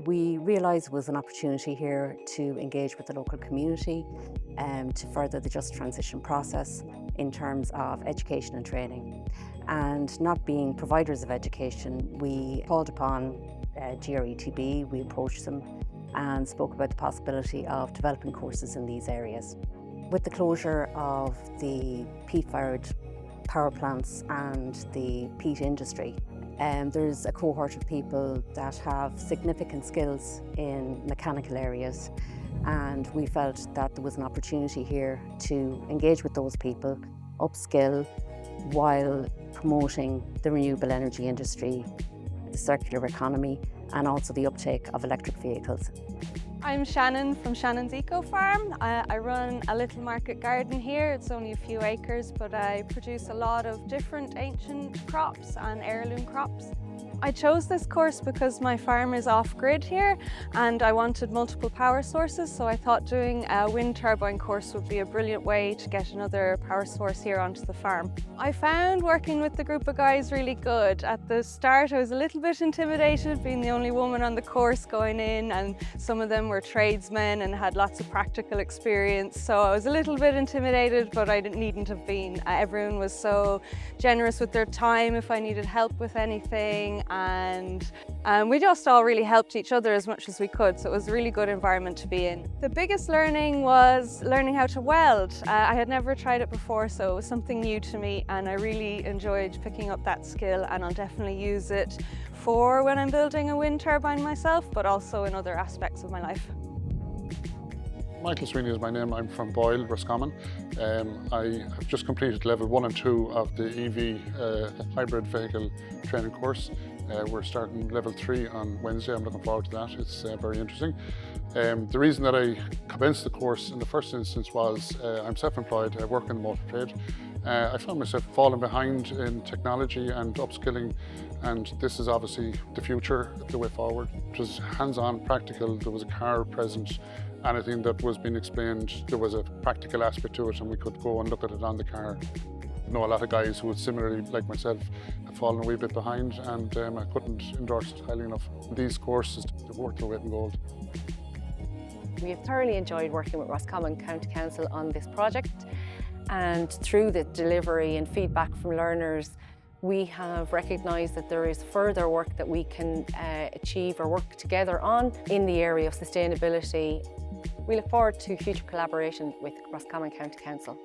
We realised it was an opportunity here to engage with the local community to further the just transition process in terms of education and training. And not being providers of education, we called upon GRETB, we approached them and spoke about the possibility of developing courses in these areas. With the closure of the peat-fired power plants and the peat industry, there's a cohort of people that have significant skills in mechanical areas, and we felt that there was an opportunity here to engage with those people, upskill, while promoting the renewable energy industry, the circular economy, and also the uptake of electric vehicles. I'm Shannon from Shannon's Eco Farm. I run a little market garden here. It's only a few acres, but I produce a lot of different ancient crops and heirloom crops. I chose this course because my farm is off-grid here and I wanted multiple power sources, so I thought doing a wind turbine course would be a brilliant way to get another power source here onto the farm. I found working with the group of guys really good. At the start I was a little bit intimidated, being the only woman on the course going in, and some of them were tradesmen and had lots of practical experience, so I was a little bit intimidated, but I needn't have been. Everyone was so generous with their time if I needed help with anything, and we just all really helped each other as much as we could, so it was a really good environment to be in. The biggest learning was learning how to weld. I had never tried it before, so it was something new to me, and I really enjoyed picking up that skill, and I'll definitely use it for when I'm building a wind turbine myself, but also in other aspects of my life. Michael Sweeney is my name. I'm from Boyle, Roscommon. I have just completed level 1 and 2 of the EV hybrid vehicle training course. We're starting level 3 on Wednesday. I'm looking forward to that. It's very interesting. The reason that I commenced the course in the first instance was I'm self-employed. I work in the motor trade. I found myself falling behind in technology and upskilling, and this is obviously the future, the way forward. It was hands-on, practical. There was a car present. Anything that was being explained, there was a practical aspect to it, and we could go and look at it on the car. I know a lot of guys who would similarly, like myself, have fallen a wee bit behind, and I couldn't endorse it highly enough. These courses, they're worth their weight in gold. We have thoroughly enjoyed working with Roscommon County Council on this project, and through the delivery and feedback from learners, we have recognised that there is further work that we can achieve or work together on in the area of sustainability. We look forward to future collaboration with Roscommon County Council.